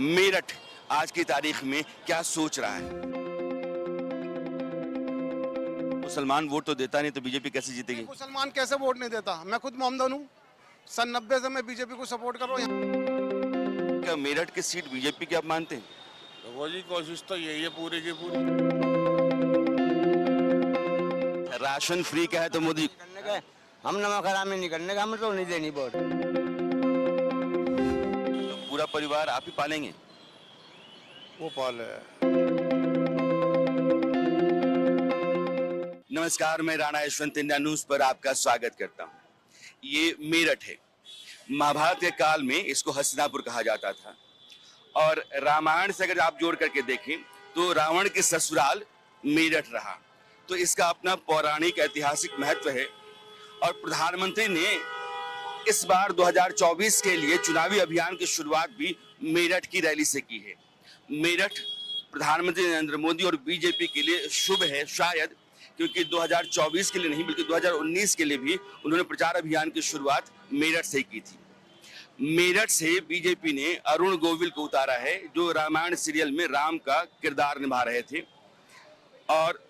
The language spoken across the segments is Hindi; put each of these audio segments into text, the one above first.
मेरठ आज की तारीख में क्या सोच रहा है? मुसलमान वोट तो देता नहीं, तो बीजेपी कैसे जीतेगी? मुसलमान कैसे वोट नहीं देता? मैं खुद मोमदन हूँ। सन 90 से मैं बीजेपी को सपोर्ट कर रहा हूँ। क्या मेरठ की सीट बीजेपी की आप मानते हैं? तो वो जी कोशिश तो यही है पूरी की पूरी। राशन फ्री का है तो मोदी करने का हम नमक हरामी नहीं करने का, हम तो नहीं देनी वोट। पूरा परिवार आप ही पालेंगे? वो पाले। नमस्कार, मैं राणा यशवंत इंडिया न्यूज पर आपका स्वागत करता हूं। ये मेरठ है। महाभारत के काल में इसको हस्तिनापुर कहा जाता था और रामायण से अगर आप जोड़ करके देखें तो रावण के ससुराल मेरठ रहा, तो इसका अपना पौराणिक ऐतिहासिक महत्व है। और प्रधानमंत्री ने इस बार 2024 के लिए चुनावी अभियान की शुरुआत भी मेरठ की रैली से की है। मेरठ प्रधानमंत्री नरेंद्र मोदी और बीजेपी के लिए शुभ है शायद, क्योंकि 2024 के लिए नहीं बल्कि 2019 के लिए भी उन्होंने प्रचार अभियान की शुरुआत मेरठ से की थी। मेरठ से बीजेपी ने अरुण गोविल को उतारा है, जो रामायण सीरियल में राम का किरदार निभा रहे थे, और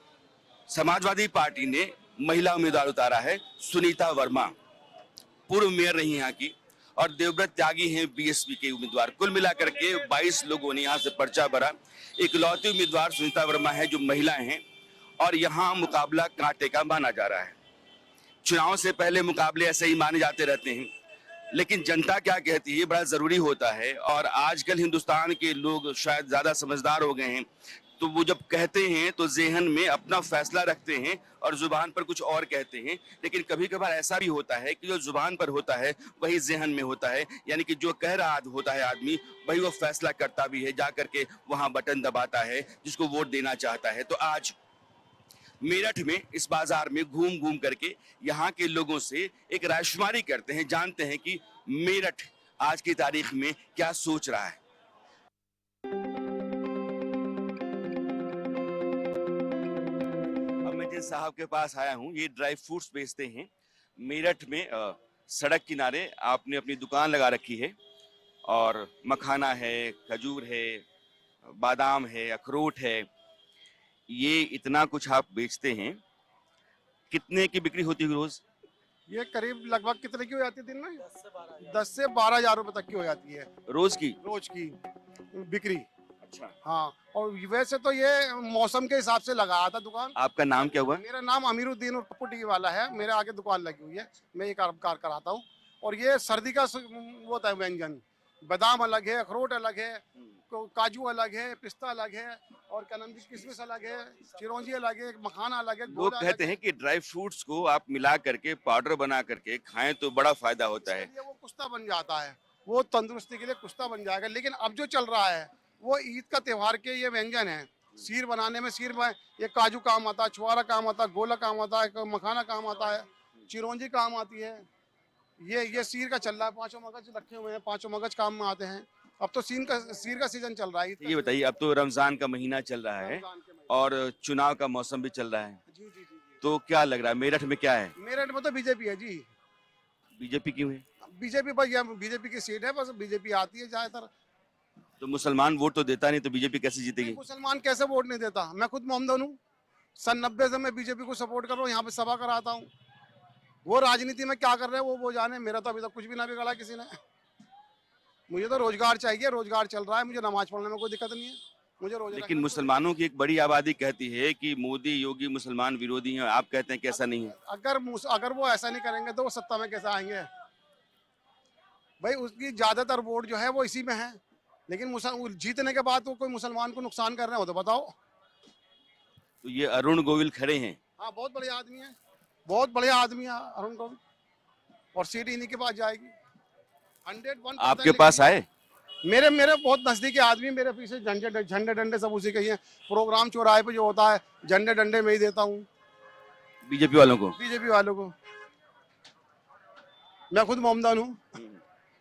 समाजवादी पार्टी ने महिला उम्मीदवार उतारा है सुनीता वर्मा, पूर्व मेयर रही यहाँ की, और देवव्रत त्यागी हैं बीएसपी के उम्मीदवार। कुल मिलाकर के 22 लोगों ने यहाँ से पर्चा भरा। इकलौती उम्मीदवार सुनीता वर्मा है जो महिलाएं हैं, और यहाँ मुकाबला कांटे का माना जा रहा है। चुनाव से पहले मुकाबले ऐसे ही माने जाते रहते हैं, लेकिन जनता क्या कहती है बड़ा जरूरी होता है। और आजकल हिंदुस्तान के लोग शायद ज्यादा समझदार हो गए हैं, तो वो जब कहते हैं तो जेहन में अपना फैसला रखते हैं और जुबान पर कुछ और कहते हैं। लेकिन कभी कभार ऐसा भी होता है कि जो जुबान पर होता है वही जेहन में होता है, यानी कि जो कह रहा होता है आदमी वही वो फैसला करता भी है, जा करके वहां बटन दबाता है जिसको वोट देना चाहता है। तो आज मेरठ में इस बाजार में घूम घूम करके यहाँ के लोगों से एक रायशुमारी करते हैं, जानते हैं कि मेरठ आज की तारीख में क्या सोच रहा है। अब मैं जिन साहब के पास आया हूँ, ये ड्राई फ्रूट्स बेचते हैं मेरठ में। सड़क किनारे आपने अपनी दुकान लगा रखी है, और मखाना है, खजूर है, बादाम है, अखरोट है, ये इतना कुछ आप बेचते हैं। कितने की बिक्री होती है रोज? ये करीब लगभग कितने की हो जाती है दिन में? 10 से 12 हजार रुपए तक की हो जाती है रोज की? रोज की बिक्री। अच्छा। हाँ, और वैसे तो ये मौसम के हिसाब से लगाया था दुकान। आपका नाम क्या हुआ? मेरा नाम अमीरुद्दीन और पप्पू टी वाला है। मेरे आगे दुकान लगी हुई है, मैं ये कार कराता हूँ। और ये सर्दी का वो होता है व्यंजन। बादाम अलग है, अखरोट अलग है, काजू अलग है, पिस्ता अलग है, और क्या नाम, किशमिश अलग है, चिरौंजी अलग है, मखाना अलग है। लोग कहते हैं कि ड्राई फ्रूट्स को आप मिला करके पाउडर बना करके खाएं तो बड़ा फायदा होता है। वो कुश्ता बन जाता है, वो तंदुरुस्ती के लिए कुश्ता बन जाएगा। लेकिन अब जो चल रहा है वो ईद का त्योहार के ये व्यंजन है। सीर बनाने में, सीर में ये काजू काम आता है, छुआरा काम आता है, गोला काम आता है, मखाना काम आता है, चिरौंजी काम आती है। ये सीर का चल रहा है। 5 मगज रखे हुए हैं, 5 मगज काम में आते हैं। अब तो सीर का सीजन चल रहा है। ये बताइए, अब तो रमजान का महीना चल रहा है और चुनाव का मौसम भी चल रहा है, जी। तो क्या लग रहा है मेरठ में क्या है? मेरठ में तो बीजेपी है जी। बीजेपी क्यों है? बीजेपी बस, ये बीजेपी की सीट है, बस बीजेपी आती है ज्यादातर। तो मुसलमान वोट तो देता नहीं, तो बीजेपी कैसे जीतेगी? मुसलमान कैसे वोट नहीं देता? मैं खुद मोमदन हूँ। सन 90 से मैं बीजेपी को सपोर्ट कर रहा हूँ, यहाँ पे सभा कराता हूँ। वो राजनीति में क्या कर रहे हैं वो जाने। मेरा तो अभी तक कुछ भी ना बिगड़ा किसी ने। मुझे तो रोजगार चाहिए, रोजगार चल रहा है, मुझे नमाज पढ़ने में कोई दिक्कत नहीं है। मुझे रोजगार। लेकिन मुसलमानों की एक बड़ी आबादी कहती है कि मोदी योगी मुसलमान विरोधी हैं, आप कहते हैं कि ऐसा नहीं है। अगर वो ऐसा नहीं करेंगे तो वो सत्ता में कैसे आएंगे? भाई उसकी ज्यादातर वोट जो है वो इसी में है, लेकिन जीतने के बाद वो कोई मुसलमान को नुकसान कर रहे हो तो बताओ। तो ये अरुण गोविल खड़े हैं। हाँ, बहुत बढ़िया आदमी है, बहुत बढ़िया आदमी है अरुण गोविल, और सीट इन्हीं के पास जाएगी 101%। आपके पास आए? मेरे बहुत नजदीकी आदमी, मेरे पीछे झंडे डंडे सब उसी के ही हैं। प्रोग्राम चौराहे पे जो होता है झंडे डंडे में ही देता हूँ बीजेपी वालों को। बीजेपी वालों को। मैं खुद मोमदन हूँ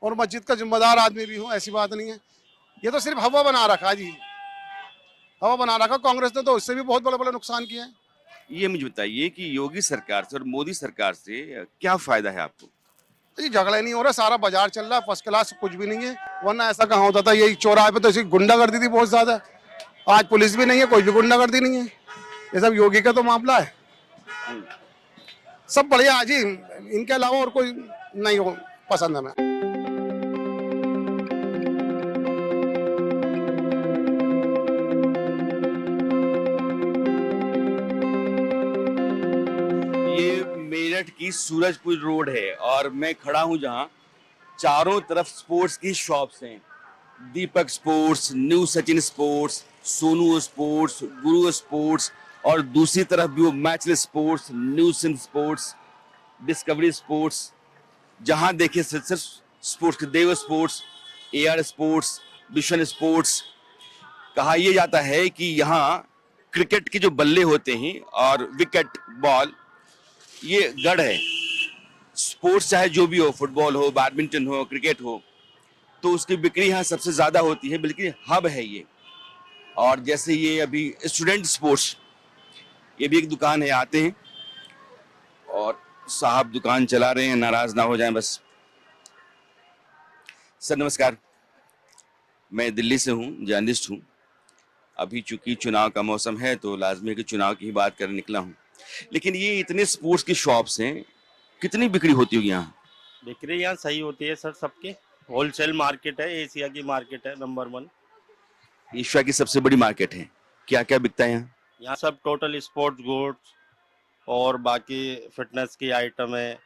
और मस्जिद का जिम्मेदार आदमी भी हूँ, ऐसी बात नहीं है। ये तो सिर्फ हवा बना रखा जी, हवा बना रखा। कांग्रेस ने तो उससे भी बहुत बड़े बड़े नुकसान किए हैं। ये मुझे बताइए कि योगी सरकार से और मोदी सरकार से क्या फायदा है आपको? ये झगड़ा नहीं हो रहा, सारा बाजार चल रहा है फर्स्ट क्लास, कुछ भी नहीं है। वरना ऐसा कहाँ होता था, यही चौराहे पे तो ऐसी गुंडागर्दी थी बहुत ज्यादा। आज पुलिस भी नहीं है, कोई भी गुंडागर्दी नहीं है। ये सब योगी का तो मामला है। सब बढ़िया जी, इनके अलावा और कोई नहीं हो पसंद हमें। ये मेरठ की सूरजपुर रोड है और मैं खड़ा हूं जहां चारों तरफ स्पोर्ट्स की शॉप्स हैं। Deepak sports, new Sachin sports, Sonu sports, Guru sports और दूसरी तरफ भी वो मैचलेस स्पोर्ट्स, न्यू सिन स्पोर्ट्स, डिस्कवरी स्पोर्ट्स। जहां देखिए सिर्फ sports, Dev sports, AR sports, Vishan sports. कहा यह जाता है कि यहाँ क्रिकेट के जो बल्ले होते हैं और विकेट बॉल, ये गढ़ है। स्पोर्ट्स चाहे जो भी हो, फुटबॉल हो, बैडमिंटन हो, क्रिकेट हो, तो उसकी बिक्री यहाँ सबसे ज्यादा होती है, बल्कि हब है ये। और जैसे ये अभी स्टूडेंट स्पोर्ट्स, ये भी एक दुकान है, आते हैं और साहब दुकान चला रहे हैं, नाराज ना हो जाएं बस। सर नमस्कार, मैं दिल्ली से हूँ, जर्नलिस्ट हूँ। अभी चूंकि चुनाव का मौसम है तो लाजमी है कि चुनाव की ही बात करने निकला हूँ। लेकिन ये इतने स्पोर्ट्स की शॉप्स हैं, कितनी बिक्री होती होगी यहाँ? बिक्री यहाँ सही होती है सर, सबके होलसेल मार्केट है, एशिया की मार्केट है, नंबर 1। एशिया की सबसे बड़ी मार्केट है। क्या क्या बिकता है यहाँ? यहाँ सब टोटल स्पोर्ट्स गुड्स और बाकी फिटनेस की आइटम है,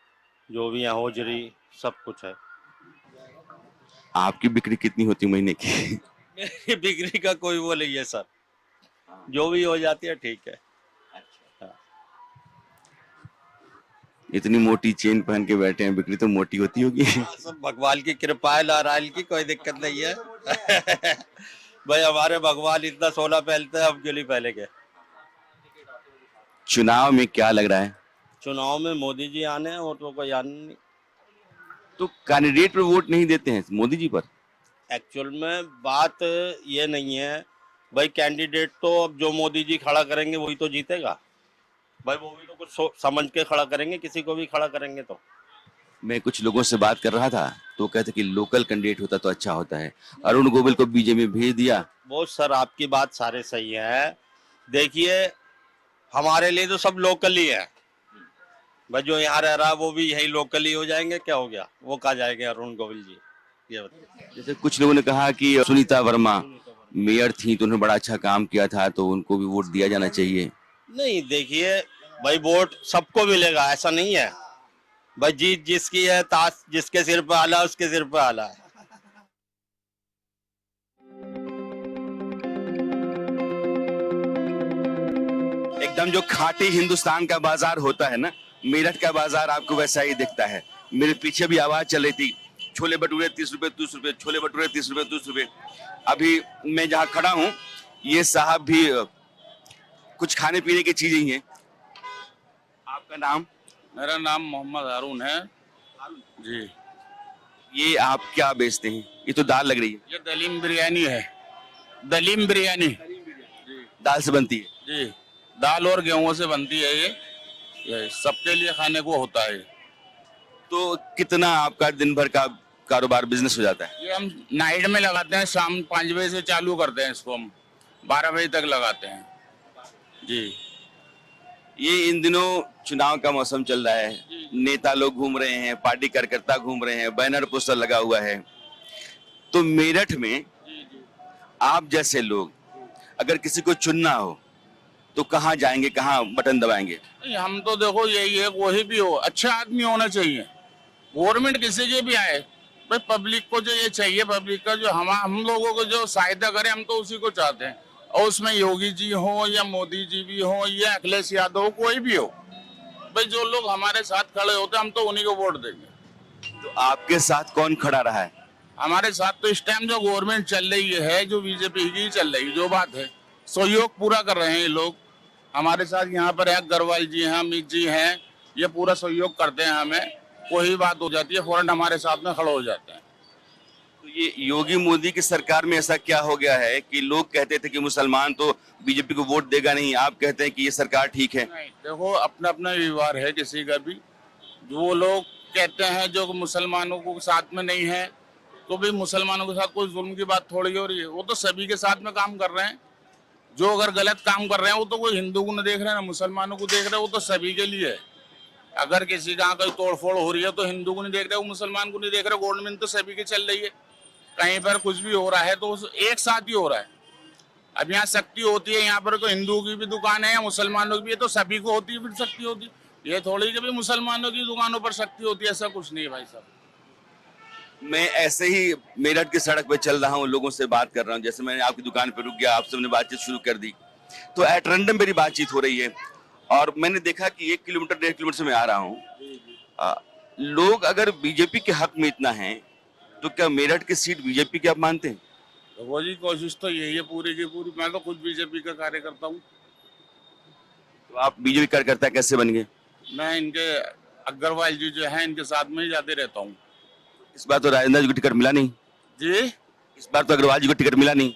जो भी यहाँ होजरी, सब कुछ है। आपकी बिक्री कितनी होती है महीने की? मेरी बिक्री का कोई वो नहीं है सर, जो भी हो जाती है ठीक है। इतनी मोटी चेन पहन के बैठे हैं, बिक्री तो मोटी होती होगी। सब भगवान की कृपा है, नारायण की कोई दिक्कत नहीं है। भाई हमारे भगवान इतना सोना पहनते हैं, हम क्यों नहीं पहनेंगे। चुनाव में क्या लग रहा है? चुनाव में मोदी जी आने हैं और तो कोई आने नहीं। तो कैंडिडेट पर वोट नहीं देते हैं, मोदी जी पर? एक्चुअल में बात ये नहीं है भाई, कैंडिडेट तो अब जो मोदी जी खड़ा करेंगे वही तो जीतेगा भाई। वो भी तो कुछ समझ के खड़ा करेंगे, किसी को भी खड़ा करेंगे तो। मैं कुछ लोगों से बात कर रहा था तो कहते कि लोकल कैंडिडेट होता तो अच्छा होता है। अरुण गोविल को बीजेपी में भेज दिया। वो सर आपकी बात सारे सही है। देखिए हमारे लिए तो सब लोकल ही है भाई, जो यहाँ रह रहा है वो भी यही लोकल ही हो जाएंगे। क्या हो गया, वो कहाँ जाएंगे अरुण गोविल जी, ये बताइए। जैसे कुछ लोगों ने कहा कि सुनीता वर्मा मेयर थी तो उन्होंने बड़ा अच्छा काम किया था, तो उनको भी वोट दिया जाना चाहिए। नहीं देखिए भाई, वोट सबको मिलेगा, ऐसा नहीं है भाई। जीत जिसकी है, ताश जिसके सिर पे आला उसके सिर पे आला है। एकदम जो खाटी हिंदुस्तान का बाजार होता है ना, मेरठ का बाजार आपको वैसा ही दिखता है। मेरे पीछे भी आवाज चल रही थी, छोले भटूरे 30 रुपए 30 रुपए, छोले भटूरे 30 रुपए 30 रुपए। अभी मैं जहाँ खड़ा हूँ, ये साहब भी कुछ खाने पीने की चीजें ही हैं। आपका नाम? मेरा नाम मोहम्मद हारून है जी। ये आप क्या बेचते हैं? ये तो दाल लग रही है। ये दलीम बिरयानी है, दलीम बिरयानी दाल से बनती है जी। दाल और गेहूं से बनती है ये सबके लिए खाने को होता है। तो कितना आपका दिन भर का कारोबार, बिजनेस हो जाता है? ये हम नाइट में लगाते हैं, शाम 5 बजे से चालू करते हैं इसको, हम 12 बजे तक लगाते हैं जी। ये इन दिनों चुनाव का मौसम चल रहा है, नेता लोग घूम रहे हैं, पार्टी कार्यकर्ता घूम रहे हैं, बैनर पोस्टर लगा हुआ है। तो मेरठ में आप जैसे लोग अगर किसी को चुनना हो तो कहाँ जाएंगे, कहाँ बटन दबाएंगे? हम तो देखो यही है, कोई भी हो अच्छा आदमी होना चाहिए। गवर्नमेंट किसी के भी आए भाई, पब्लिक को जो ये चाहिए, पब्लिक का जो हम लोगों को जो सहायता करे, हम तो उसी को चाहते हैं। और उसमें योगी जी हो या मोदी जी भी हो या अखिलेश यादव, कोई भी हो भाई, जो लोग हमारे साथ खड़े होते हैं हम तो उन्हीं को वोट देंगे। तो आपके साथ कौन खड़ा रहा है? हमारे साथ तो इस टाइम जो गवर्नमेंट चल रही है, जो बीजेपी की चल रही, जो बात है, सहयोग पूरा कर रहे हैं ये लोग हमारे साथ। यहाँ पर अग्रवाल जी हैं, अमित जी हैं, ये पूरा सहयोग करते हैं हमें। कोई बात हो जाती है फौरन हमारे साथ में खड़े हो जाते हैं। तो ये योगी मोदी की सरकार में ऐसा क्या हो गया है कि लोग कहते थे कि मुसलमान तो बीजेपी को वोट देगा नहीं, आप कहते हैं कि ये सरकार ठीक है? नहीं देखो, अपना अपना व्यवहार है किसी का भी। जो लोग कहते हैं जो मुसलमानों को साथ में नहीं है, तो भी मुसलमानों के साथ कोई जुल्म की बात थोड़ी हो रही है। वो तो सभी के साथ में काम कर रहे हैं। जो अगर गलत काम कर रहे हैं वो तो कोई हिंदू को नहीं देख रहे हैं ना मुसलमानों को देख रहे हैं, वो तो सभी के लिए है। अगर किसी का कोई तोड़फोड़ हो रही है तो हिंदू को नहीं देख रहे, वो मुसलमान को नहीं देख रहे। गवर्नमेंट तो सभी की चल रही है। कहीं पर कुछ भी हो रहा है तो एक साथ ही हो रहा है। अब यहाँ शक्ति होती है, यहाँ पर तो हिंदुओं की भी दुकान है, मुसलमानों की भी है, तो सभी को होती है फिर शक्ति होती है। ये थोड़ी कि भी मुसलमानों की दुकानों पर शक्ति होती है, ऐसा कुछ नहीं है भाई साहब। मैं ऐसे ही मेरठ की सड़क पे चल रहा हूँ, लोगों से बात कर रहा हूँ। जैसे मैंने आपकी दुकान पे रुक गया, आपसे हमने बातचीत शुरू कर दी, तो एट रैंडम मेरी बातचीत हो रही है। और मैंने देखा कि 1 किलोमीटर 1.5 किलोमीटर से मैं आ रहा हूँ। लोग अगर बीजेपी के हक में इतना है, तो क्या मेरठ की सीट बीजेपी की आप मानते हैं? तो वो जी कोशिश तो यही है पूरी की पूरी। मैं तो खुद बीजेपी का कार्यकर्ता हूँ। तो आप बीजेपी कार्यकर्ता कैसे बन गए? मैं इनके अग्रवाल जी जो है इनके साथ में ही जाते रहता हूँ। इस बार तो राजेंद्र जी को टिकट मिला नहीं। जी, इस बार तो अग्रवाल जी को टिकट मिला नहीं।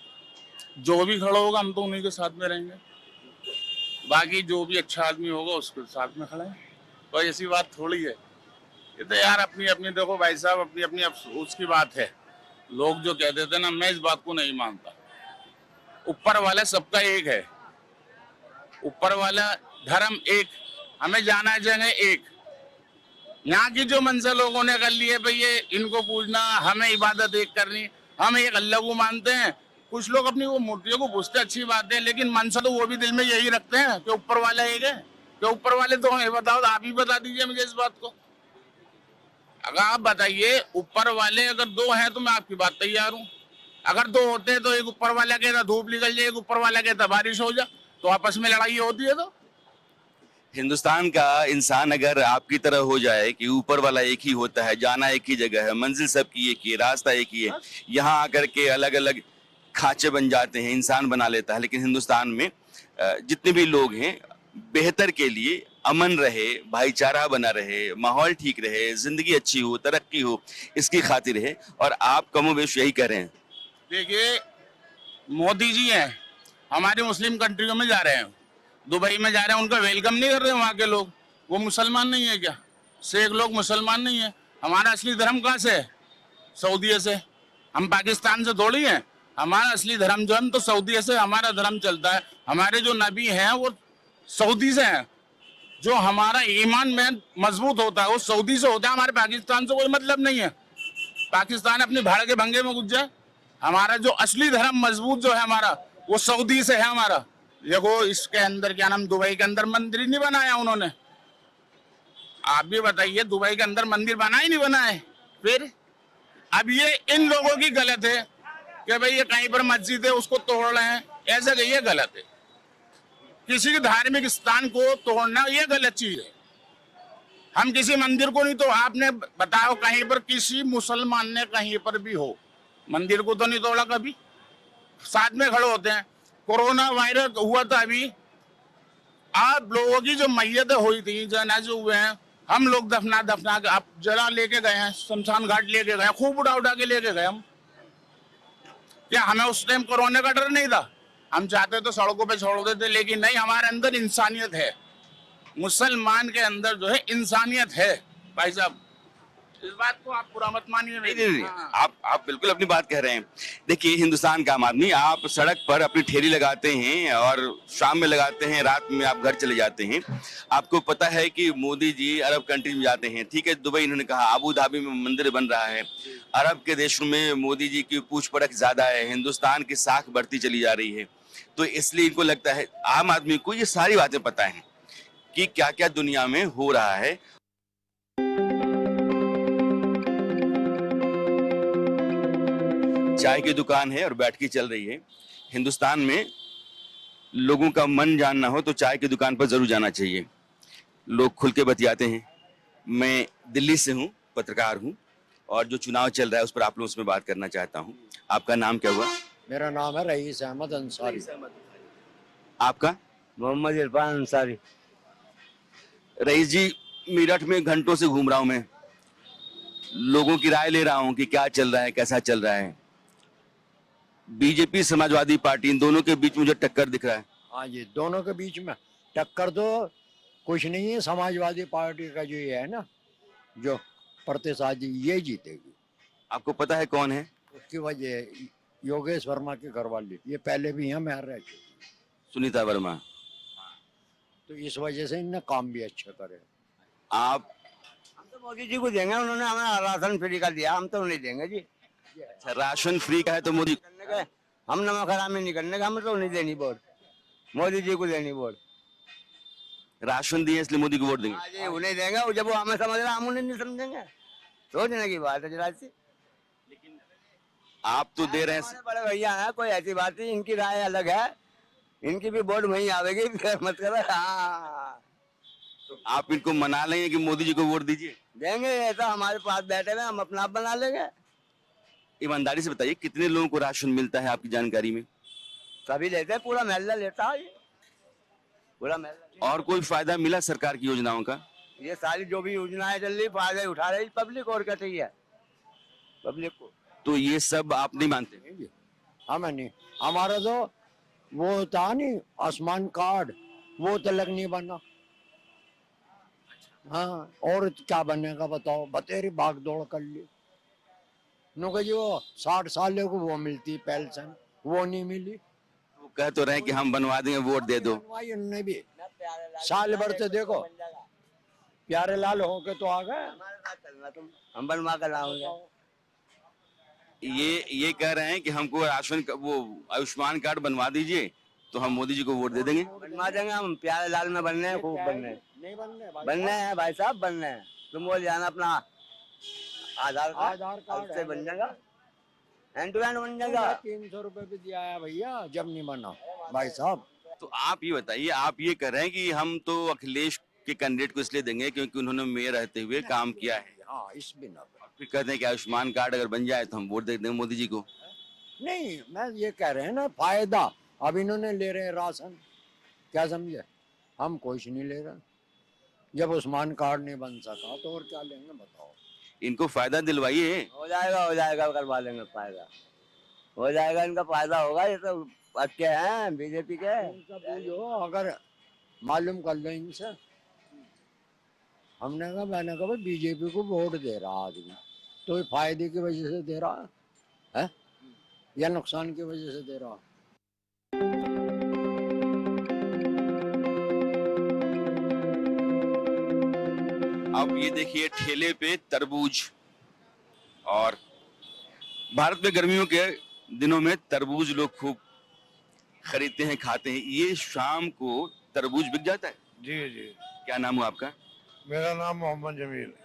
जो भी खड़ा होगा हम तो उन्हीं के साथ में रहेंगे। बाकी जो भी अच्छा आदमी होगा उसके साथ में खड़ा है। तो ऐसी बात थोड़ी है। ये तो यार अपनी अपनी, देखो भाई साहब, अपनी अपनी उसकी बात है। लोग जो कह देते ना, मैं इस बात को नहीं मानता। ऊपर वाला सबका एक है, ऊपर वाला धर्म एक, हमें जाना है जगह एक। यहाँ की जो मंशा लोगों ने कर ली है भाई, ये इनको पूछना, हमें इबादत एक करनी, हम एक अल्लाह को मानते हैं। कुछ लोग अपनी वो मूर्तियों को पूछते, अच्छी बात है, लेकिन मंशा तो वो भी दिल में यही रखते हैं कि ऊपर वाला एक है। कि ऊपर वाले तो हमें बताओ, आप ही बता दीजिए मुझे इस बात को। अगर आप बताइए ऊपर वाले अगर 2 हैं तो मैं आपकी बात तैयार हूँ। अगर 2 होते हैं तो एक ऊपर वाला कहता धूप निकल जाए, एक ऊपर वाला कहता बारिश हो जा, तो आपस में लड़ाई होती है। तो हिंदुस्तान का इंसान अगर आपकी तरह हो जाए कि ऊपर वाला एक ही होता है, जाना एक ही जगह है, मंजिल सबकी एक ही है, रास्ता एक ही है, यहाँ आकर के अलग अलग खांचे बन जाते हैं, इंसान बना लेता है। लेकिन हिंदुस्तान में जितने भी लोग हैं, बेहतर के लिए, अमन रहे, भाईचारा बना रहे, माहौल ठीक रहे, जिंदगी अच्छी हो, तरक्की हो, इसकी खातिर है। और आप कमोबेश यही कर रहे हैं। देखिए, मोदी जी हैं, हमारी मुस्लिम कंट्रियों में जा रहे हैं, दुबई में जा रहे हैं, उनका वेलकम नहीं कर रहे वहाँ के लोग। वो मुसलमान नहीं है क्या? शेख लोग मुसलमान नहीं है। हमारा असली धर्म कहाँ से है? सऊदी से। हम पाकिस्तान से थोड़ी हैं। हमारा असली धर्म जो है, हम तो सऊदी से हमारा धर्म चलता है। हमारे जो नबी हैं वो सऊदी से हैं। जो हमारा ईमान में मजबूत होता है वो सऊदी से होता है, हमारे पाकिस्तान से कोई मतलब नहीं है। पाकिस्तान अपनी भाड़ के भंगे में घुस जाए, हमारा जो असली धर्म मजबूत जो है हमारा, वो सऊदी से है हमारा। देखो इसके अंदर क्या नाम, दुबई के अंदर मंदिर नहीं बनाया उन्होंने। आप भी बताइए, दुबई के अंदर मंदिर बना ही नहीं बनाए। फिर अब ये इन लोगों की गलत है कि भाई ये कहीं पर मस्जिद है उसको तोड़ रहे हैं, ऐसा ये गलत है। किसी के धार्मिक स्थान को तोड़ना ये गलत चीज है। हम किसी मंदिर को नहीं, तो आपने बताओ कहीं पर किसी मुसलमान ने कहीं पर भी हो मंदिर को तो नहीं तोड़ा कभी। साथ में खड़े होते हैं। कोरोना वायरस हुआ था अभी, आप लोगों की जो मैयतें हुई थी, जनाजे हुए हैं, हम लोग दफना के आप जरा लेके गए हैं, शमशान घाट लेके गए, खूब उड़ा के लेके गए हम। क्या हमें उस टाइम कोरोना का डर नहीं था? हम चाहते तो सड़कों पे छोड़ देते, लेकिन नहीं, हमारे अंदर इंसानियत है। मुसलमान के अंदर जो है इंसानियत है भाई साहब। इस बात को आप पूरा मत मानिए। नहीं, आप बिल्कुल अपनी बात कह रहे हैं। देखिए, हिंदुस्तान का आम आदमी, आप सड़क पर अपनी ठेली लगाते हैं और शाम में लगाते हैं, रात में आप घर चले जाते हैं। आपको पता है कि मोदी जी अरब कंट्री में जाते हैं, ठीक है, दुबई इन्होंने कहा, अबू धाबी में मंदिर बन रहा है। अरब के देशों में मोदी जी की पूछ परख ज्यादा है, हिंदुस्तान की साख बढ़ती चली जा रही है। तो इसलिए इनको लगता है, आम आदमी को ये सारी बातें पता है कि क्या क्या दुनिया में हो रहा है। चाय की दुकान है और बैठकी चल रही है। हिंदुस्तान में लोगों का मन जानना हो तो चाय की दुकान पर जरूर जाना चाहिए। लोग खुल के बतियाते हैं। मैं दिल्ली से हूँ, पत्रकार हूँ, और जो चुनाव चल रहा है उस पर आप लोगों से बात करना चाहता हूँ। आपका नाम क्या हुआ? मेरा नाम है रईस अहमद अंसारी। आपका? मोहम्मद इरफान अंसारी। रईस जी, मेरठ में घंटों से घूम रहा हूँ मैं, लोगों की राय ले रहा हूँ कि क्या चल रहा है, कैसा चल रहा है। बीजेपी समाजवादी पार्टी, इन दोनों के बीच मुझे टक्कर दिख रहा है। हाँ जी, दोनों के बीच में टक्कर तो कुछ नहीं है। समाजवादी पार्टी का जो ये है ना, जो प्रतिशादी ये जीतेगी। आपको पता है कौन है? उसकी वजह योगेश वर्मा की घरवाली, ये पहले भी यहाँ मेयर रह चुकी, सुनीता वर्मा। तो इस वजह से इनने काम भी अच्छे करे। आप हम तो मोदी जी को देंगे, उन्होंने हमें राशन फ्री का दिया, हम तो नहीं देंगे जी। अच्छा, राशन फ्री का है तो मोदी करने का हम नमक हरामी नहीं करने का, हम तो नहीं देनी वोट, मोदी जी को देनी वोट। राशन दिए इसलिए मोदी को वोट देंगे। हाँ जी, उन्हें देंगे, वो जब वो हमें समझ रहा हम उन्हें नहीं समझेंगे, सोचने की बात है जरा सी। आप तो दे रहे हैं। हमारे बड़े भैया हैं, कोई ऐसी बात नहीं, इनकी राय अलग है, इनकी भी वोट वहीं आवेगी, फिर मत करो। हाँ, तो आप इनको मना लेंगे कि मोदी जी को वोट दीजिए? देंगे, ऐसा हमारे पास बैठे हुए, हम अपना आप बना लेंगे। ईमानदारी से बताइए कितने लोगों को राशन मिलता है आपकी जानकारी में? सभी लेते हैं, पूरा महल्ला लेता है, पूरा महल्ला। और कोई फायदा मिला सरकार की योजनाओं का? ये सारी जो भी योजनाएं चल रही, फायदे उठा रही पब्लिक, और क्या चाहिए पब्लिक को। तो ये सब आप नहीं मानते? हमें नहीं, हमारा तो वो था नहीं आयुष्मान कार्ड, वो तलक नहीं बना। हाँ, और क्या बनेगा बताओ, बतेरी भाग दौड़ कर ली। नुके जो 60 साल को वो मिलती पेंशन, वो नहीं मिली। वो कह तो रहे कि हम बनवा देंगे, वोट दे दो। बनवाई उन्होंने भी, साल भर से देखो, प्यारे लाल होके तो आ गए। हमारे साथ चलना तुम, हम बनवा कर लाओगे। ये कह रहे हैं कि हमको राशन वो आयुष्मान कार्ड बनवा दीजिए तो हम मोदी जी को वोट दे देंगे। बनवा देंगे, हम प्यारे लाल में बनने हैं, खूब बनने हैं, नहीं बनने भाई, बनने हैं भाई साहब, बनने हैं। तुम बोल जाना अपना आधार आधार कार्ड उससे है, बन जाएगा, एंड टू एंड बन जाएगा। 300 रुपए भी दिया है भैया, जब नहीं बना भाई साहब। तो आप ये बताइए, आप ये कह रहे हैं कि हम तो अखिलेश के कैंडिडेट को इसलिए देंगे क्योंकि उन्होंने मेयर रहते हुए काम किया है, हाँ, इस बिना पे। फिर कहते हैं कि आयुष्मान कार्ड अगर बन जाए तो हम वोट दे देंगे मोदी जी को। नहीं, मैं ये कह रहे हैं ना, फायदा अब इन्होंने ले रहे हैं राशन, क्या समझे, हम कुछ नहीं ले रहे। जब आयुष्मान कार्ड नहीं बन सका तो और क्या लेंगे बताओ। इनको फायदा दिलवाइए। हो जाएगा, करवा लेंगे, फायदा हो जाएगा, इनका फायदा होगा। ये तो पक्के हैं बीजेपी के। इनका पूछो, अगर मालूम कर लो इनसे। हमने कहा, मैंने कहा बीजेपी को वोट दे रहा आदमी तो ये फायदे की वजह से दे रहा है या नुकसान की वजह से दे रहा? अब ये देखिए ठेले पे तरबूज, और भारत में गर्मियों के दिनों में तरबूज लोग खूब खरीदते हैं, खाते हैं। ये शाम को तरबूज बिक जाता है। जी जी, क्या नाम हुआ आपका? मेरा नाम मोहम्मद जमील है।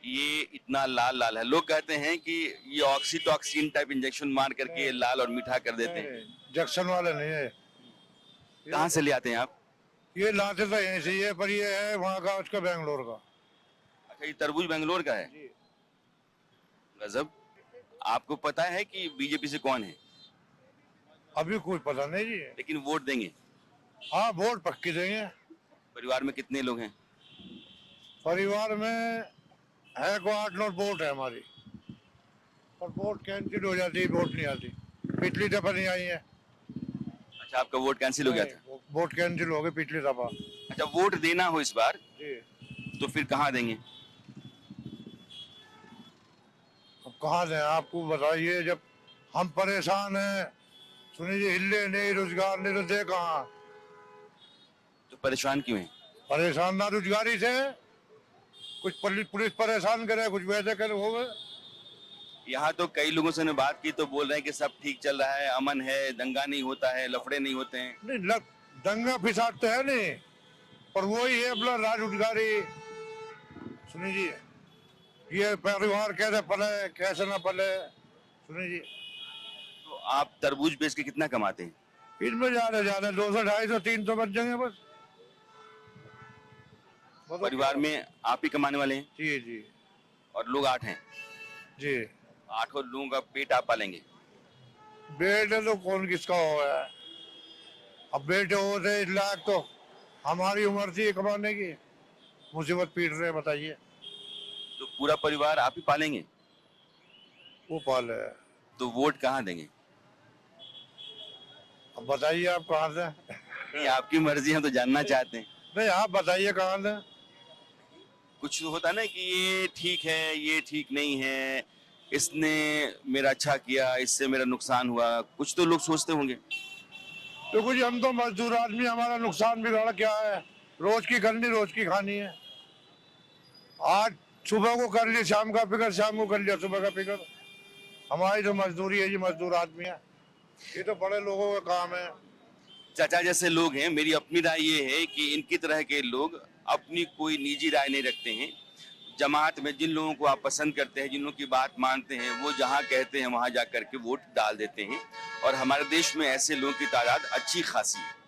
ये इतना लाल लाल है, लोग कहते हैं कि ये ऑक्सीटॉक्सिन टाइप इंजेक्शन मार करके ये लाल और मीठा कर देते हैं। जंक्शन वाले नहीं है, कहाँ से ले आते हैं आप? ये लाते तो यहीं से ही है, पर ये है वहाँ का, उसका बेंगलोर का। अच्छा, ये तरबूज बेंगलोर का है। गजब। आपको पता है कि बीजेपी से कौन है? अभी कुछ पता नहीं जी। लेकिन वोट देंगे। हाँ, वोट पक्की देंगे। परिवार में कितने लोग हैं? परिवार में है को 8-9 वोट है हमारी, पर वोट कैंसिल हो जाती, वोट नहीं आती। पिछली दफा नहीं आई है। अच्छा, आपका वोट कैंसिल हो गया था? वोट कैंसिल हो गए पिछली दफा। अच्छा, वोट देना हो इस बार जी, तो फिर कहाँ देंगे? अब कहाँ दें आपको बताइए, जब हम परेशान हैं, सुनिए, हिले नहीं, रोजगार नहीं, तो दे कहाँ? तो परेशान क्यों हैं? परेशान ना रोजगारी से, कुछ पुलिस परेशान करे, कुछ वैसे करे हो गए। यहाँ तो कई लोगों से मैंने बात की तो बोल रहे हैं कि सब ठीक चल रहा है, अमन है, दंगा नहीं होता है, लफड़े नहीं होते हैं। नहीं, दंगा फिसाद तो है नहीं, पर वही है अपना राजरोजगारी। सुनिए, ये परिवार कैसे पले, कैसे ना पले। सुनिए, तो आप तरबूज बेच के कितना कमाते हैं? इसमें ज्यादा 200, 250, 300 बच जाएंगे बस। परिवार में आप ही कमाने वाले हैं? जी जी और लोग 8 हैं? जी। 8 लोगों का पेट आप पालेंगे? बेटे तो कौन किसका हो है, अब बेटे होते लाख तो हमारी उम्र थी कमाने की, मुसीबत पीट रहे, बताइए। तो पूरा परिवार आप ही पालेंगे? वो पाले। तो वोट कहाँ देंगे? अब बताइए आप कहाँ से? नहीं, आपकी मर्जी, हम तो जानना चाहते हैं। नहीं, आप बताइए कहाँ से? कुछ होता है ना कि ये ठीक है, ये ठीक नहीं है, इसने मेरा अच्छा किया, इससे मेरा नुकसान हुआ, कुछ तो लोग सोचते होंगे। देखो जी, हम तो मजदूर आदमी, हमारा नुकसान बिगाड़ क्या है? रोज की करनी रोज की खानी है। आज सुबह को कर लिया, शाम का फिक्र, शाम को कर लिया सुबह का फिक्र। हमारी तो मजदूरी है जी, मजदूर आदमी है। ये तो बड़े लोगों का काम है। चाचा जैसे लोग हैं, मेरी अपनी राय ये है कि इनकी तरह के लोग अपनी कोई निजी राय नहीं रखते हैं। जमात में जिन लोगों को आप पसंद करते हैं, जिन लोगों की बात मानते हैं, वो जहां कहते हैं वहां जा करके वोट डाल देते हैं, और हमारे देश में ऐसे लोगों की तादाद अच्छी खासी है।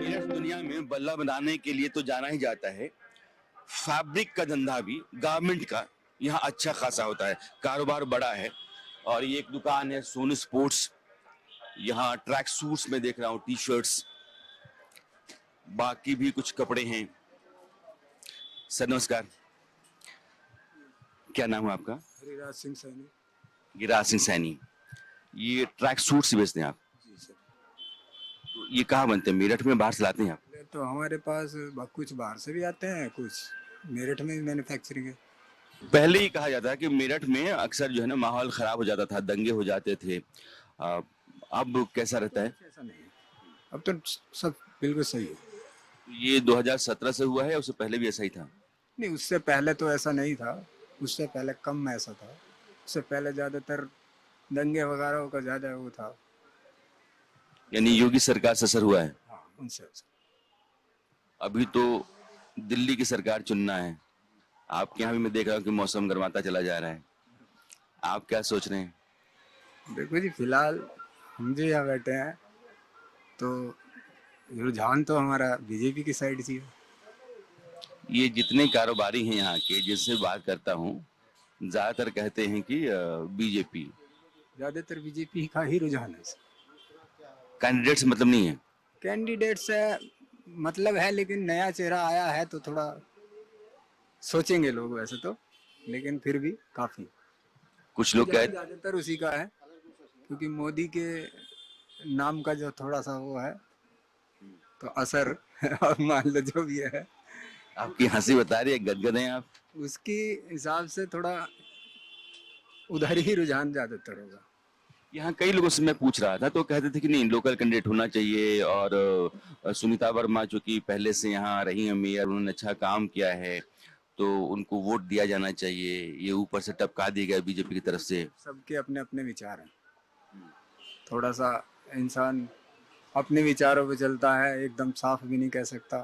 इस दुनिया में बल्ला बनाने के लिए तो जाना ही जाता है। फैब्रिक का धंधा भी गारमेंट का यहाँ अच्छा खासा होता है, कारोबार बड़ा है। और ये एक दुकान है सोनू स्पोर्ट्स, यहाँ ट्रैक सूट्स में देख रहा हूँ, टी शर्ट्स, बाकी भी कुछ कपड़े हैं। सर नमस्कार, क्या नाम है आपका? हरिराज सिंह सैनी। गिरिराज सिंह सैनी। ये ट्रैक सूट्स बेचते हैं आप? जी सर। तो ये कहाँ बनते हैं, मेरठ में, बाहर से लाते हैं आप? तो हमारे पास कुछ बाहर से भी आते हैं, कुछ मेरठ में भी मैन्युफैक्चरिंग है। पहले ही कहा जाता है कि मेरठ में अक्सर जो है ना माहौल खराब हो जाता था, दंगे हो जाते थे। अब कैसा रहता है? ऐसा नहीं है, अब तो सब बिल्कुल सही है। ये 2017 से हुआ है, उससे पहले भी ऐसा ही था? नहीं, उससे पहले तो ऐसा नहीं था, उससे पहले कम ऐसा था। उससे पहले ज़्यादातर दंगे वगैरह का ज़्यादा वो था। यानी योगी सरकार से असर हुआ है? हाँ, उनसे अभी तो दिल्ली की सरकार चुनना है। आपके यहाँ भी मैं देख रहा हूँ कि मौसम गर्माता चला जा रहा है, आप क्या सोच रहे हैं? देखो जी, फिलहाल हम जो यहाँ बैठे हैं तो रुझान तो हमारा बीजेपी की साइड से है। ये जितने कारोबारी हैं यहाँ के, जिनसे बात करता हूँ, ज्यादातर कहते हैं कि बीजेपी। ज़्यादातर बीजेपी का ही रुझान है। कैंडिडेट्स मतलब नहीं है? कैंडिडेट से मतलब है, लेकिन नया चेहरा आया है तो थोड़ा सोचेंगे लोग वैसे तो, लेकिन फिर भी काफी कुछ लोग कह ज्यादातर उसी का है, क्योंकि मोदी के नाम का जो थोड़ा सा वो है तो असर अब मान लो जो भी है, आपकी हंसी बता रही है, गदगद हैं आप। उसकी हिसाब से थोड़ा उधर ही रुझान ज्यादातर होगा। यहाँ कई लोगों से मैं पूछ रहा था तो कहते थे कि नहीं, लोकल कैंडिडेट होना चाहिए, और सुनीता वर्मा जो कि पहले से यहाँ रही हैं मेयर, उन्होंने अच्छा काम किया है तो उनको वोट दिया जाना चाहिए। ये ऊपर से टपका दिया गया बीजेपी की तरफ से। सबके अपने अपने विचार हैं। थोड़ा सा इंसान अपने विचारों पे चलता है, एकदम साफ भी नहीं कह सकता,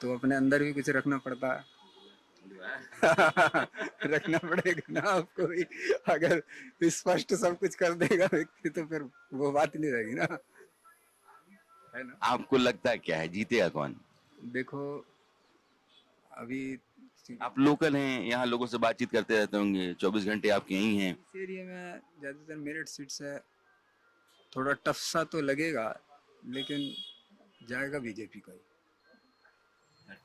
तो अपने अंदर भी कुछ रखना पड़ता है। रखना पड़ेगा ना आपको भी। अगर स्पष्ट सब कुछ कर देगा व्यक्ति तो फिर वो बात नहीं रहेगी ना, है ना? आपको लगता है क्या है, जीतेगा कौन? देखो अभी आप लोकल हैं, यहाँ लोगों से बातचीत करते रहते होंगे, 24 घंटे आपके यहीं हैं। इस एरिया में ज्यादातर मेरिट सीट से थोड़ा टफ सा तो लगेगा, लेकिन जाएगा बीजेपी का ही।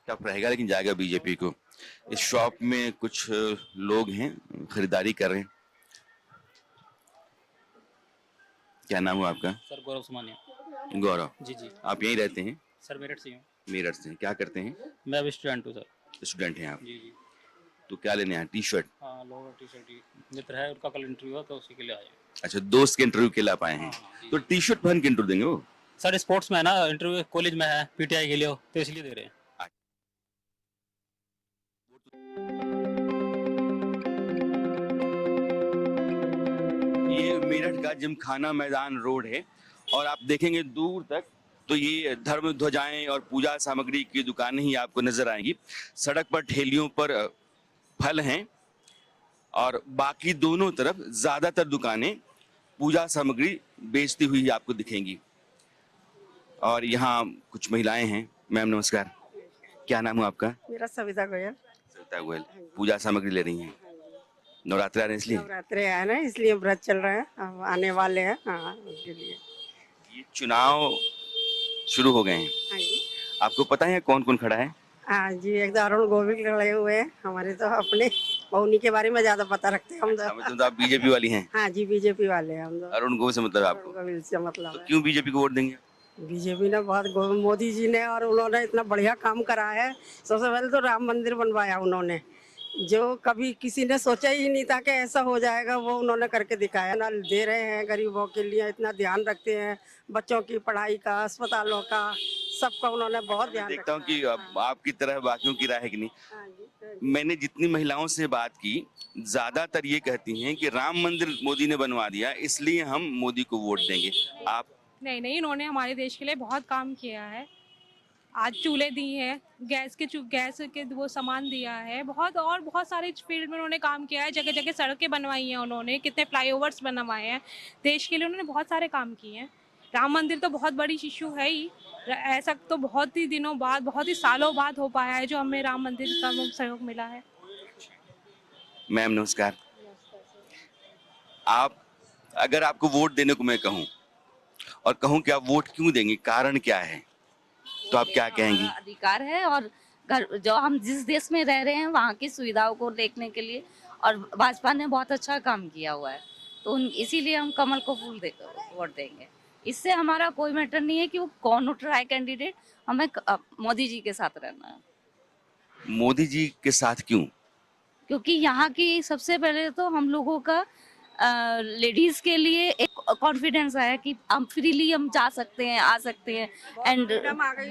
टफ रहेगा लेकिन जाएगा बीजेपी को। इस शॉप में कुछ लोग हैं, खरीदारी कर रहे हैं। क्या नाम है आपका? सर गौरव सुमानिया। गौरव जी जी आप यहीं रहते हैं? सर मेरठ से ही हूँ। मेरठ से। क्या करते हैं? मैं अभी स्टूडेंट हूँ सर। स्टूडेंट हैं आप? जी जी। तो क्या लेने हैं? T shirt? हाँ, लोअर टी शर्ट ही मित्र है, उनका कल इंटरव्यू है तो उसी के लिए आए हैं। अच्छा, दोस्त के इंटरव्यू के लिए आप आए हैं? हाँ, तो टी शर्ट पहन के इंटरव्यू देंगे वो? सर स्पोर्ट्स में है ना इंटरव्यू, कॉलेज में है, पीटीआई के लिए हो, तो इसलिए दे रहे हैं। ये मेरठ का जिमखाना मैदान रोड है, और आप देखेंगे दूर तक तो ये धर्म ध्वजाएं और पूजा सामग्री की दुकानें ही आपको नजर आएंगी। सड़क पर ठेलियों पर फल हैं, और बाकी दोनों तरफ ज्यादातर दुकानें पूजा सामग्री बेचती हुई आपको दिखेंगी। और यहाँ कुछ महिलाएं हैं। मैम नमस्कार, क्या नाम है आपका? मेरा सविता गोयल। सविता गोयल, पूजा सामग्री ले रही हैं? नवरात्रि आ रहे हैं इसलिए? नवरात्रे आए ना, इसलिए व्रत चल रहे हैं, अब आने वाले हैं। हाँ, उसके लिए। ये चुनाव शुरू हो गए हैं, हाँ जी। आपको पता है कौन कौन खड़ा है? हाँ जी, एक तो अरुण गोविल लड़े हुए हैं हमारे, तो अपने और उन्हीं के बारे में ज्यादा पता रखते हैं हम अच्छा, तो। मतलब तो आप बीजेपी वाली हैं। हाँ जी, बीजेपी वाले हैं हम तो। अरुण गोविल से मतलब आपको, गोविल से मतलब तो है। क्यों बीजेपी को वोट देंगे? बीजेपी ने बहुत मोदी जी ने और उन्होंने इतना बढ़िया काम करा है। सबसे पहले तो राम मंदिर बनवाया उन्होंने, जो कभी किसी ने सोचा ही नहीं था कि ऐसा हो जाएगा, वो उन्होंने करके दिखाया। नल दे रहे हैं गरीबों के लिए, इतना ध्यान रखते हैं बच्चों की पढ़ाई का, अस्पतालों का, सबका उन्होंने बहुत मैं ध्यान देखता हूँ रखा कि है। अब आपकी तरह बाकियों की राय है कि नहीं। हाँ जी। मैंने जितनी महिलाओं से बात की, ज्यादातर ये कहती हैं कि राम मंदिर मोदी ने बनवा दिया, इसलिए हम मोदी को वोट देंगे। आप? नहीं नहीं, इन्होंने हमारे देश के लिए बहुत काम किया है। आज चूल्हे दिए हैं, गैस के वो सामान दिया है, बहुत और बहुत सारे फील्ड में उन्होंने काम किया है। जगह जगह सड़कें बनवाई हैं उन्होंने, कितने फ्लाईओवर्स बनवाए हैं। देश के लिए उन्होंने बहुत सारे काम किए हैं। राम मंदिर तो बहुत बड़ी इशू है ही, ऐसा तो बहुत ही दिनों बाद, बहुत ही सालों बाद हो पाया है जो हमें राम मंदिर का सहयोग मिला है। मैम नमस्कार। आप, अगर आपको वोट देने को मैं कहूँ और कहूँ कि आप वोट क्यों देंगे, कारण क्या है, तो आप क्या कहेंगी? अधिकार है, और घर जो हम जिस देश में रह रहे हैं वहाँ की सुविधाओं को देखने के लिए, और भाजपा ने बहुत अच्छा काम किया हुआ है, तो इसीलिए हम कमल को वोट देंगे। इससे हमारा कोई मैटर नहीं है कि वो कौन उठ रहा है कैंडिडेट, हमें मोदी जी के साथ रहना है। मोदी जी के साथ क्यों? क्योंकि यहाँ की सबसे पहले तो हम लोगों का लेडीज के लिए एक कॉन्फिडेंस है कि हम फ्रीली हम जा सकते हैं, आ सकते हैं, एंड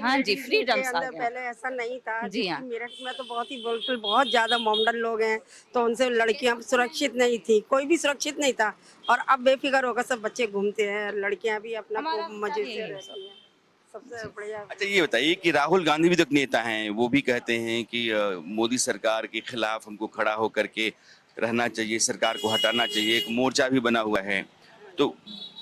हाँ जी, फ्रीडम आ गया। पहले ऐसा नहीं था जी हाँ। मेरठ में तो बहुत ही बिल्कुल बहुत ज्यादा मॉडर्न लोग हैं, तो उनसे लड़कियां सुरक्षित नहीं थी, कोई भी सुरक्षित नहीं था। और अब बेफिक्र होकर सब बच्चे घूमते हैं, लड़कियां भी अपना हमारा खूब मजे यही से है रहती हैं। सबसे बढ़िया। अच्छा ये बताइए कि राहुल गांधी भी तो एक नेता हैं, वो भी कहते हैं कि मोदी सरकार के खिलाफ हमको खड़ा होकर के रहना चाहिए, सरकार को हटाना चाहिए, एक मोर्चा भी बना हुआ है। तो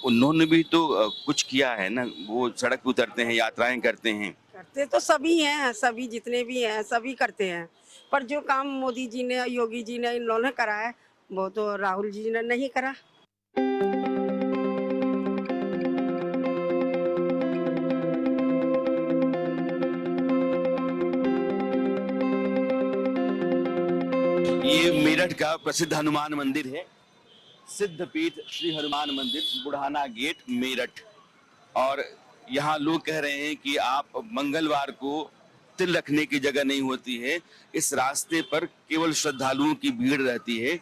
उन्होंने भी तो कुछ किया है ना, वो सड़क पे उतरते हैं, यात्राएं करते हैं। करते तो सभी हैं, सभी जितने भी हैं सभी करते हैं, पर जो काम मोदी जी ने, योगी जी ने, इन्होंने करा है वो तो राहुल जी ने नहीं करा। ये मेरठ का प्रसिद्ध हनुमान मंदिर है, सिद्धपीठ श्री हनुमान मंदिर, बुढ़ाना गेट, मेरठ। और यहाँ लोग कह रहे हैं कि आप मंगलवार को तिल रखने की जगह नहीं होती है, इस रास्ते पर केवल श्रद्धालुओं की भीड़ रहती है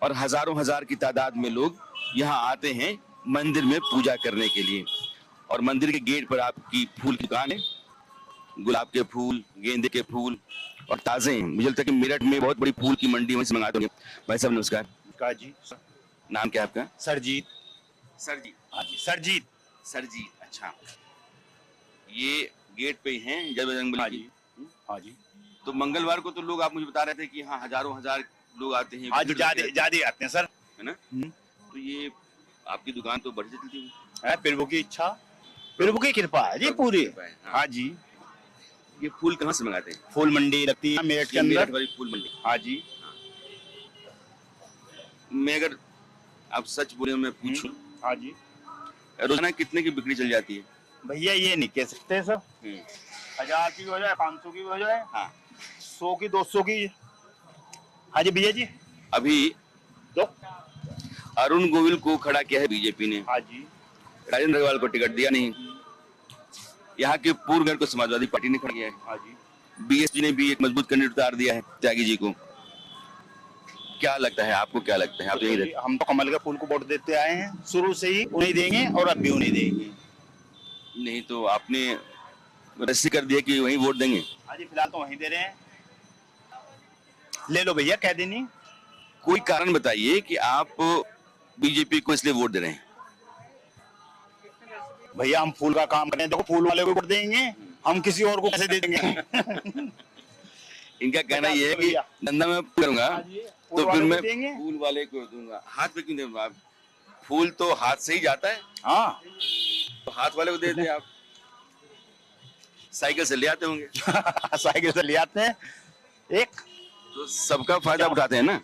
और हजारों हजार की तादाद में लोग यहाँ आते हैं मंदिर में पूजा करने के लिए। और मंदिर के गेट पर आपकी फूल की दुकान है, गुलाब के फूल, गेंदे के फूल और ताजे हैं। मुझे लगता है कि मेरठ में बहुत बड़ी फूल की मंडी वहीं से मंगाते होंगे। भाई साहब नमस्कार। का जी, नाम क्या है आपका? सरजीत। सरजीत। हाँ जी, सरजीत। सरजीत, अच्छा। ये गेट पे ही हैं जय बजरंग हाँ बली जी, की? हाँ जी। तो मंगलवार को तो लोग, आप मुझे बता रहे थे कि यहाँ हजारों हजार लोग आते हैं, आज ज्यादा आते हैं सर, है ना? तो ये आपकी दुकान तो बढ़ चलती है, प्रभु की इच्छा, प्रभु की कृपा है जी पूरी। हाँ जी। ये फूल कहाँ से मंगाते हैं? फूल मंडी लगती है मेरठ के ये मेरठ अंदर। वाली फूल मंडी। हाँ जी। मैं अगर आप सच बोले, मैं पूछूं, हाँ जी, रोजाना कितने की बिक्री चल जाती है? भैया ये नहीं कह सकते सर, 1000 की हो जाए, 500 की हो जाए, हाँ, 100 की, 200 की। हाँ जी भैया जी। अभी तो अरुण गोविल को खड़ा किया है बीजेपी ने। हाँ जी। राजेंद्र अग्रवाल को टिकट दिया नहीं। यहाँ के पूर्व मेयर को समाजवादी पार्टी ने खड़ा किया है। हाँ जी। बीएसपी ने भी एक मजबूत कैंडिडेट उतार दिया है, त्यागी जी को। क्या लगता है आपको, क्या लगता है? आप यही रहते? हम तो कमल के फूल को वोट देते आए हैं, शुरू से ही उन्हें देंगे और अब भी उन्हें देंगे। नहीं तो आपने रस्सी कर दिया कि वही वोट देंगे? हाँ जी, फिलहाल तो वहीं दे रहे हैं। ले लो भैया, कह देनी। कोई कारण बताइए कि आप बीजेपी को इसलिए वोट दे रहे हैं। भैया हम फूल का काम करें, देखो फूल वाले को वोट देंगे, हम किसी और को कैसे दे देंगे? इनका कहना ये है कि धंधा मैं करूंगा तो फिर मैं फूल वाले को दूंगा। हाथ पे क्यों दूंगा? आप फूल तो हाथ से ही जाता है। हाँ, तो हाथ वाले को दे दें आप। साइकिल से ले आते होंगे। साइकिल से ले आते हैं एक, तो सबका फायदा उठाते हैं ना।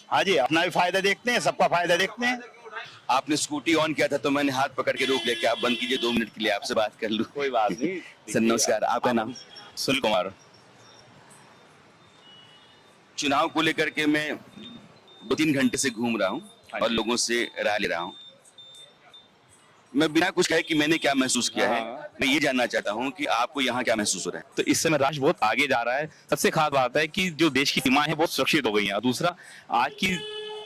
हाँ जी, अपना भी फायदा देखते हैं, सबका फायदा देखते हैं। आपने स्कूटी ऑन किया था तो मैंने हाथ पकड़ के रोक लिया कि आप बंद कीजिए, 2 मिनट के लिए आपसे बात कर लूं। कोई बात नहीं। सर नमस्कार, आपका नाम? सुनील कुमार। चुनाव को लेकर के मैं 2-3 घंटे से घूम रहा हूँ और लोगों से राय ले रहा हूँ। मैं बिना कुछ कहे कि मैंने क्या महसूस किया है, मैं ये जानना चाहता हूँ कि आपको यहाँ क्या महसूस हो रहा है। तो इस समय राष्ट्र बहुत आगे जा रहा है। सबसे खास बात है कि जो देश की सीमाएं हैं बहुत सुरक्षित हो गई हैं। और दूसरा, आज की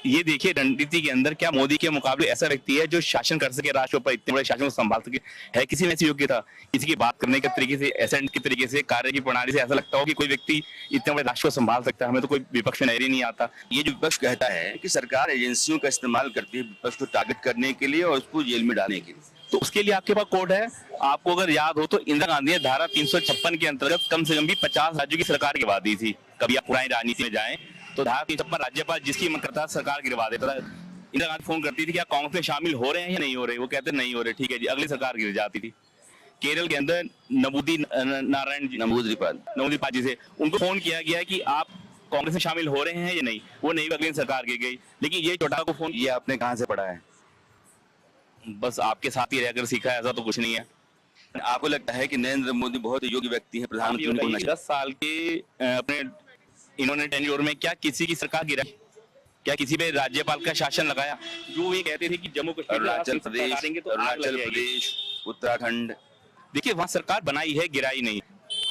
ये देखिए रणनीति के अंदर क्या मोदी के मुकाबले ऐसा व्यक्ति है जो शासन कर सके, राष्ट्र पर इतने बड़े शासन को संभाल सके। है किसी में ऐसी योग्यता? किसी की बात करने के तरीके से, एसेंट के तरीके से, कार्य की प्रणाली से ऐसा लगता हो कि कोई व्यक्ति इतने बड़े राष्ट्र को संभाल सकता है? हमें तो कोई विपक्ष में नजर ही नहीं आता। ये जो विपक्ष कहता है कि सरकार एजेंसियों का इस्तेमाल करती है विपक्ष को टारगेट करने के लिए और उसको जेल में डालने के लिए, तो उसके लिए आपके पास कोड है। आपको अगर याद हो तो इंदिरा गांधी ने धारा 356 के अंतर्गत कम से कम भी 50 राज्यों की सरकार गिरवा दी थी। कभी आप पुरानी राजनीति में जाएं तो धारा 356 राज्यपाल जिसकी मन करता सरकार गिरवा देता था। इंदिरा गांधी फोन करती थी कि आप कांग्रेस में शामिल हो रहे हैं या नहीं हो रहे, वो कहते नहीं हो रहे, ठीक है जी, अगली सरकार गिर जाती थी। केरल के अंदर नबूदिपाल जी से उनको फोन किया गया कि आप कांग्रेस में शामिल हो रहे हैं या नहीं, वो नहीं, अगली सरकार गिर गई। लेकिन ये चौटाला को फोन, ये आपने कहाँ से पढ़ा है? बस आपके साथ ही रहकर सीखा है, ऐसा तो कुछ नहीं है। आपको लगता है कि नरेंद्र मोदी बहुत योग्य व्यक्ति हैं, प्रधानमंत्री उनको होना चाहिए? 10 साल के अपने इन्होंने टेन्योर में क्या किसी की सरकार गिराई? क्या किसी पे राज्यपाल का शासन लगाया? जो ये कहते थे कि जम्मू कश्मीर, अरुणाचल प्रदेश, उत्तराखंड, देखिए वहाँ सरकार बनाई है, गिराई नहीं।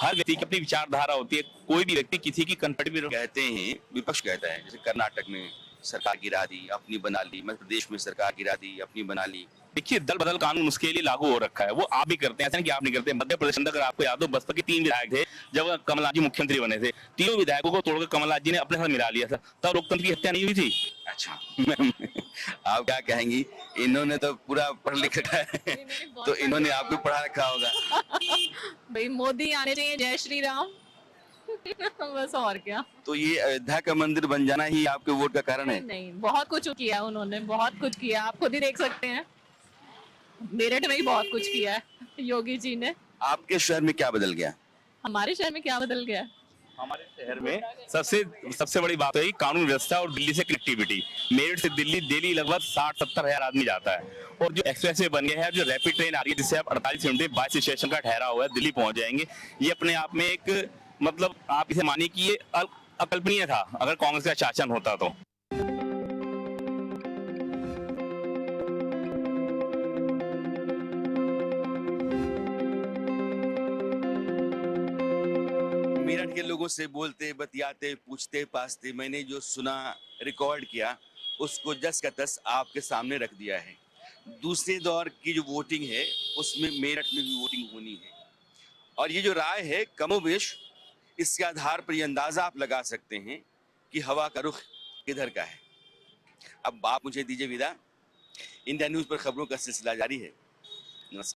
हर व्यक्ति की अपनी विचारधारा होती है। कोई भी व्यक्ति किसी की कंफर्टेबल कहते हैं, विपक्ष कहता है, जैसे कर्नाटक में सरकार गिरा दी, अपनी बना ली, मध्य प्रदेश में सरकार गिरा दी, अपनी बना ली। देखिए दल बदल कानून उसके लिए लागू हो रखा है, वो आप भी करते हैं, ऐसा नहीं कि आप नहीं करते। मध्य प्रदेश में अगर आपको याद हो, बसपा के 3 विधायक थे जब कमलनाथ जी मुख्यमंत्री बने थे, तीनों विधायकों को तोड़कर कमलनाथ जी ने अपने साथ मिला लिया था, तब लोकतंत्र की हत्या नहीं हुई थी। अच्छा आप क्या कहेंगी? इन्होंने तो पूरा पढ़ लिख रखा है तो इन्होंने आपको पढ़ा रखा होगा। भाई मोदी आने चाहिए, जय श्री राम। बस और क्या। तो ये अयोध्या का मंदिर बन जाना ही आपके वोट का कारण है? नहीं, बहुत कुछ किया उन्होंने, बहुत कुछ किया, आप खुद ही देख सकते हैं। मेरठ में ही बहुत कुछ किया है योगी जी ने। आपके शहर में क्या बदल गया? हमारे शहर में क्या बदल गया? हमारे शहर में सबसे बड़ी बात है कानून व्यवस्था और दिल्ली से कनेक्टिविटी। मेरठ से दिल्ली डेली लगभग 60-70 हजार आदमी जाता है। और जो एक्सप्रेस वे बन गया है, जो रैपिड ट्रेन आ रही है जिससे आप 48 घंटे 22 स्टेशन का ठहरा हुआ है दिल्ली पहुंच जाएंगे, ये अपने आप में एक मतलब आप इसे मानिए कि ये अकल्पनीय था अगर कांग्रेस का शासन होता तो। मेरठ के लोगों से बोलते, बतियाते, पूछते, पाछते मैंने जो सुना, रिकॉर्ड किया, उसको जस का तस आपके सामने रख दिया है। दूसरे दौर की जो वोटिंग है उसमें मेरठ में भी वोटिंग होनी है और ये जो राय है कमोबेश इसके आधार पर ये अंदाजा आप लगा सकते हैं कि हवा का रुख किधर का है। अब आप मुझे दीजिए विदा। इंडिया न्यूज़ पर खबरों का सिलसिला जारी है। नमस्कार।